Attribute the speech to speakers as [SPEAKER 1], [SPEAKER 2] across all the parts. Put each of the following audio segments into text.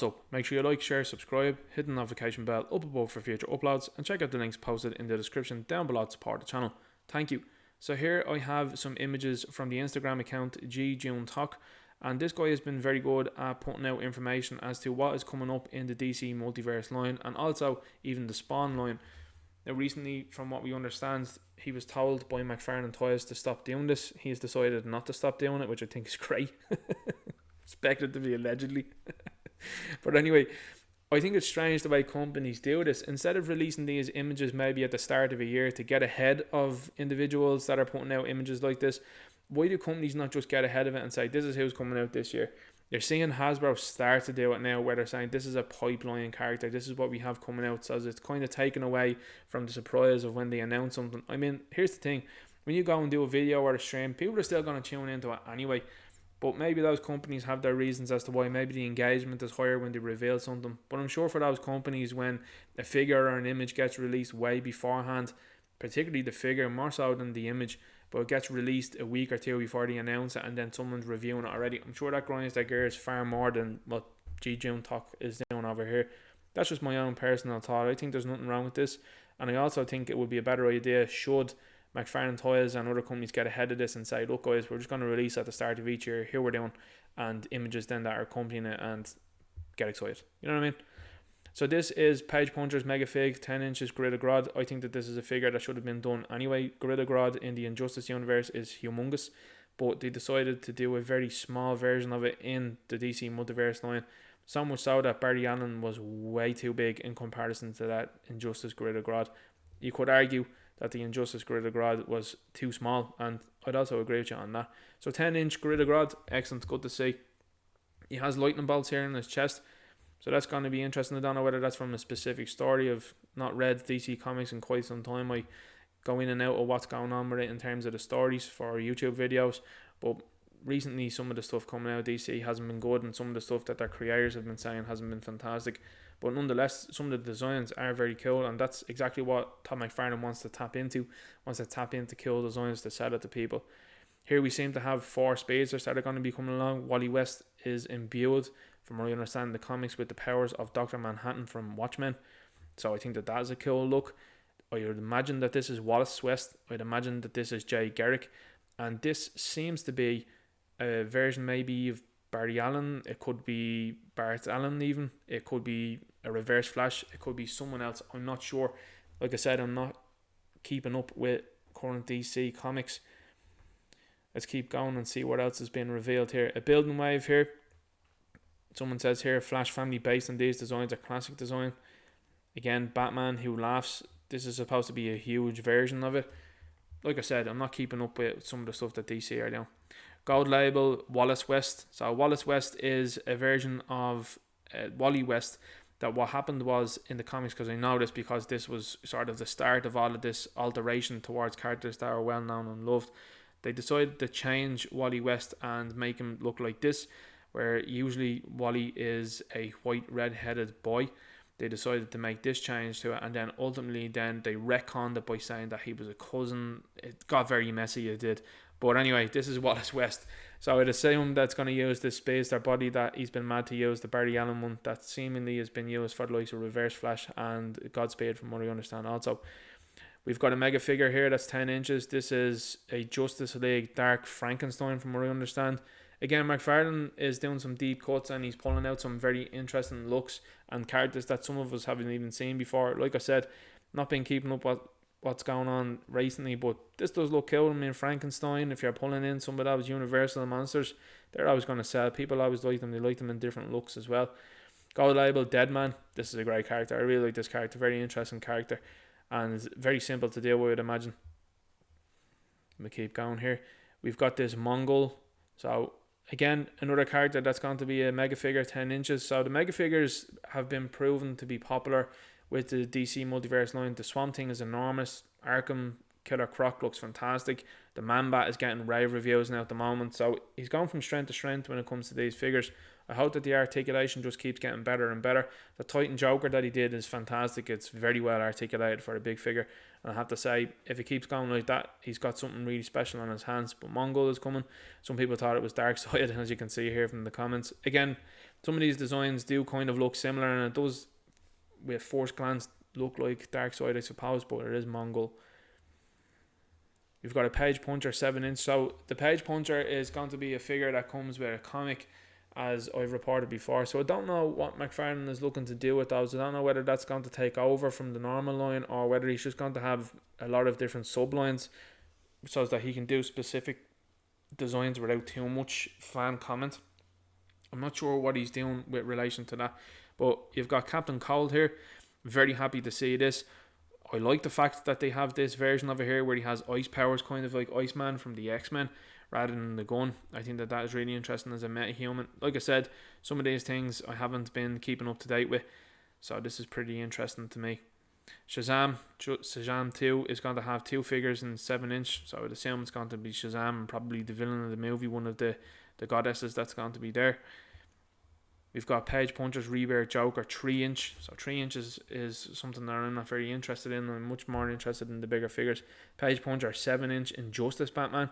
[SPEAKER 1] Also, make sure you like, share, subscribe, hit the notification bell up above for future uploads, and check out the links posted in the description down below to support the channel. Thank you. So here I have some images from the Instagram account GJuneTalk, and this guy has been very good at putting out information as to what is coming up in the DC Multiverse line, and also even the Spawn line. Now recently, from what we understand, he was told by McFarlane Toys to stop doing this. He's decided not to stop doing it, which I think is great. Expected to be allegedly. But anyway, I think it's strange the way companies do this. Instead of releasing these images maybe at the start of a year to get ahead of individuals that are putting out images like this, why do companies not just get ahead of it and say, this is who's coming out this year? You're seeing Hasbro start to do it now, where they're saying this is a pipeline character, this is what we have coming out. So it's kind of taken away from the surprise of when they announce something. I mean, here's the thing. When you go and do a video or a stream, people are still going to tune into it anyway. But maybe those companies have their reasons as to why. Maybe the engagement is higher when they reveal something. But I'm sure for those companies, when a figure or an image gets released way beforehand, particularly the figure more so than the image, but it gets released a week or two before they announce it and then someone's reviewing it already, I'm sure that grinds their gears far more than what GJuneTalk is doing over here. That's just my own personal thought. I think there's nothing wrong with this, and I also think it would be a better idea should McFarlane Toys and other companies get ahead of this and say, look guys, we're just going to release at the start of each year, here we're doing, and images then that are accompanying it, and get excited. You know what I mean? So this is Page Puncher's Mega Fig, 10 inches Gorilla Grodd. I think that this is a figure that should have been done anyway. Gorilla Grodd in the Injustice universe is humongous, but they decided to do a very small version of it in the DC Multiverse line. So much so that Barry Allen was way too big in comparison to that Injustice Gorilla Grodd. You could argue that the Injustice Gorilla Grodd was too small, and I'd also agree with you on that. So 10-inch Gorilla Grodd, excellent, good to see. He has lightning bolts here in his chest, so that's going to be interesting. I don't know whether that's from a specific story. I've not read DC Comics in quite some time. I go in and out of what's going on with it in terms of the stories for YouTube videos, but recently some of the stuff coming out of DC hasn't been good, and some of the stuff that their creators have been saying hasn't been fantastic. But nonetheless, some of the designs are very cool, and that's exactly what Todd McFarlane wants to tap into. Wants to tap into cool designs to sell it to people. Here we seem to have 4 Spacers that are going to be coming along. Wally West is imbued, from what I understand in the comics, with the powers of Dr. Manhattan from Watchmen. So I think that is a cool look. I would imagine that this is Wallace West. I'd imagine that this is Jay Garrick. And this seems to be a version maybe of Barry Allen. It could be Bart Allen even. It could be a Reverse Flash. It could be someone else. I'm not sure. Like I said, I'm not keeping up with current DC comics. Let's keep going and see what else has been revealed here. A building wave here. Someone says here, Flash family based on these designs, a classic design. Again, Batman Who Laughs. This is supposed to be a huge version of it. Like I said, I'm not keeping up with some of the stuff that DC are doing. Gold label, Wallace West. So Wallace West is a version of Wally West. That what happened was in the comics, because I know this because this was sort of the start of all of this alteration towards characters that are well known and loved. They decided to change Wally West and make him look like this, where usually Wally is a white red-headed boy. They decided to make this change to it, and then ultimately then they retconned it by saying that he was a cousin. It got very messy, it did. But anyway, this is Wallace West. So I'd assume that's going to use this Spacer body that he's been mad to use, the Barry Allen one that seemingly has been used for the likes of Reverse Flash and Godspeed, from what I understand also. We've got a mega figure here that's 10 inches. This is a Justice League Dark Frankenstein, from what I understand. Again, McFarlane is doing some deep cuts and he's pulling out some very interesting looks and characters that some of us haven't even seen before. Like I said, not been keeping up what's going on recently, but this does look cool. I mean, Frankenstein, if you're pulling in some of those Universal monsters, they're always going to sell. People always like them. They like them in different looks as well. Gold label, Deadman. This is a great character. I really like this character. Very interesting character. And it's very simple to deal with, I'd imagine. Let me keep going here. We've got this Mongol. So again, another character that's going to be a mega figure, 10 inches. So the mega figures have been proven to be popular with the DC Multiverse line. The Swamp Thing is enormous. Arkham Killer Croc looks fantastic. The Man-Bat is getting rave reviews now at the moment. So he's going from strength to strength when it comes to these figures. I hope that the articulation just keeps getting better and better. The Titan Joker that he did is fantastic. It's very well articulated for a big figure. And I have to say, if he keeps going like that, he's got something really special on his hands. But Mongol is coming. Some people thought it was Darkseid, as you can see here from the comments. Again, Some of these designs do kind of look similar, and it does, with first glance, look like Darkseid, I suppose, but it is Mongol. You've got a Page Puncher 7-inch. So the Page Puncher is going to be a figure that comes with a comic, as I've reported before. So I don't know what McFarlane is looking to do with those. I don't know whether that's going to take over from the normal line, or whether he's just going to have a lot of different sublines so that he can do specific designs without too much fan comment. I'm not sure what he's doing with relation to that. But you've got Captain Cold here. Very happy to see this. I like the fact that they have this version of it here where he has ice powers, kind of like Iceman from the X-Men, rather than the gun. I think that is really interesting as a meta-human. Like I said, some of these things I haven't been keeping up to date with, so this is pretty interesting to me. Shazam 2 is going to have 2 figures in 7-inch, so I would assume it's going to be Shazam and probably the villain of the movie, one of the goddesses that's going to be there. We've got Page Puncher's Rebirth Joker 3-inch. So 3 inches is something that I'm not very interested in. I'm much more interested in the bigger figures. Page Puncher 7-inch Injustice Batman.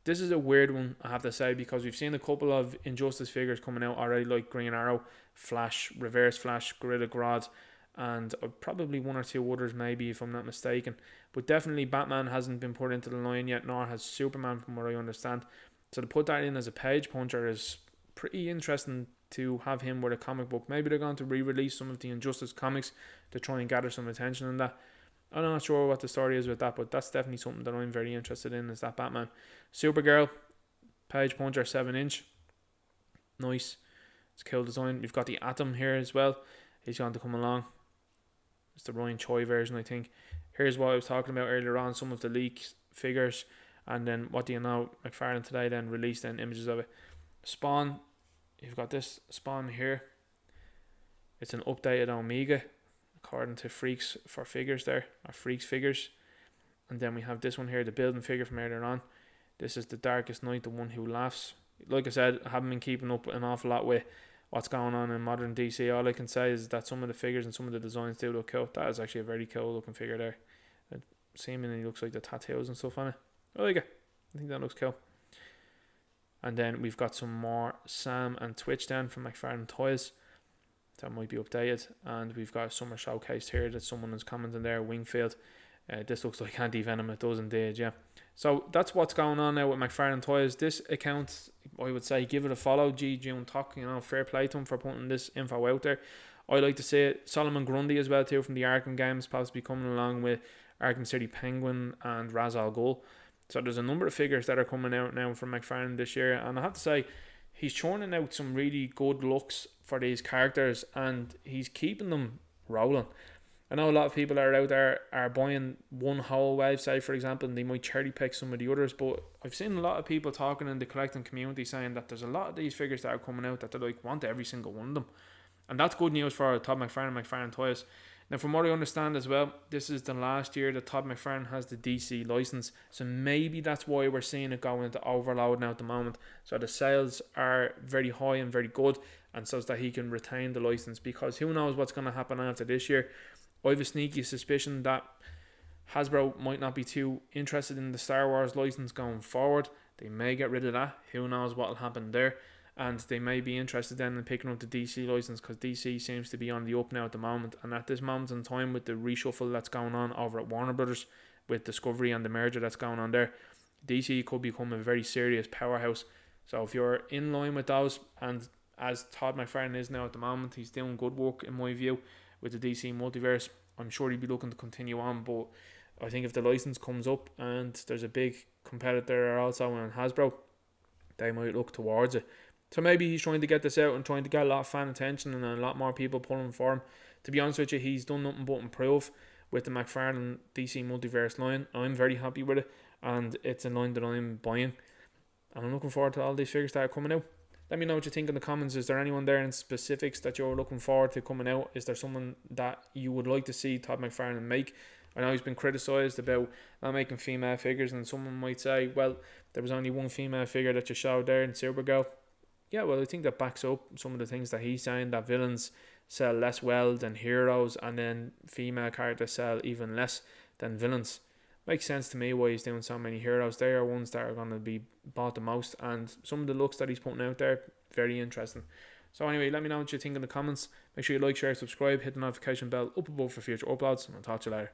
[SPEAKER 1] This is a weird one, I have to say, because we've seen a couple of Injustice figures coming out already, like Green Arrow, Flash, Reverse Flash, Gorilla Grodd, and probably 1 or 2 others maybe, if I'm not mistaken. But definitely Batman hasn't been put into the line yet, nor has Superman, from what I understand. So to put that in as a Page Puncher is pretty interesting, to have him with a comic book. Maybe they're going to re-release some of the Injustice comics to try and gather some attention on that. I'm not sure what the story is with that, but that's definitely something that I'm very interested in, is that Batman. Supergirl, Page Puncher 7-inch. Nice. It's a cool design. We've got the Atom here as well. He's going to come along. It's the Ryan Choi version, I think. Here's what I was talking about earlier on, some of the leaked figures. And then, what do you know, McFarlane today then released then images of it. Spawn. You've got this Spawn here. It's an updated Omega, according to Freaks for Figures there, or Freaks Figures. And then we have this one here, the building figure from earlier on. This is the Darkest Night, the one who laughs. Like I said, I haven't been keeping up an awful lot with what's going on in modern DC. All I can say is that some of the figures and some of the designs do look cool. That is actually a very cool looking figure there. It seemingly looks like the tattoos and stuff on it. I like it. I think that looks cool. And then we've got some more Sam and Twitch then from McFarlane Toys. That might be updated. And we've got a summer showcase here that someone is commenting there, Wingfield. This looks like Anti-Venom. It does indeed, yeah. So that's what's going on now with McFarlane Toys. This account, I would say, give it a follow. G. June Talk, fair play to him for putting this info out there. I like to see it. Solomon Grundy as well too, from the Arkham games, possibly coming along with Arkham City Penguin and Ra's al Ghul. So there's a number of figures that are coming out now from McFarlane this year, and I have to say, he's churning out some really good looks for these characters, and he's keeping them rolling. I know a lot of people that are out there are buying one whole wave, say for example, and they might cherry pick some of the others, but I've seen a lot of people talking in the collecting community saying that there's a lot of these figures that are coming out that they like want every single one of them, and that's good news for Todd McFarlane and McFarlane Toys. Now, from what I understand as well, this is the last year that Todd McFarlane has the DC license, so maybe that's why we're seeing it go into overload now at the moment. So the sales are very high and very good, and so that he can retain the license, because who knows what's going to happen after this year. I have a sneaky suspicion that Hasbro might not be too interested in the Star Wars license going forward. They may get rid of that. Who knows what will happen there. And they may be interested then in picking up the DC license, because DC seems to be on the up now at the moment. And at this moment in time, with the reshuffle that's going on over at Warner Brothers, with Discovery and the merger that's going on there, DC could become a very serious powerhouse. So if you're in line with those, and as Todd McFarlane is now at the moment, he's doing good work in my view with the DC Multiverse. I'm sure he'd be looking to continue on, but I think if the license comes up and there's a big competitor also in Hasbro, they might look towards it. So maybe he's trying to get this out and trying to get a lot of fan attention and a lot more people pulling for him. To be honest with you, he's done nothing but improve with the McFarlane DC Multiverse line. I'm very happy with it, and it's a line that I'm buying. And I'm looking forward to all these figures that are coming out. Let me know what you think in the comments. Is there anyone there in specifics that you're looking forward to coming out? Is there someone that you would like to see Todd McFarlane make? I know he's been criticised about not making female figures, and someone might say, well, there was only one female figure that you showed there in Supergirl. Yeah, well, I think that backs up some of the things that he's saying, that villains sell less well than heroes, and then female characters sell even less than villains. Makes sense to me why he's doing so many heroes. They are ones that are going to be bought the most, and some of the looks that he's putting out there, very interesting. So anyway, let me know what you think in the comments. Make sure you like, share, subscribe, hit the notification bell up above for future uploads, and I'll talk to you later.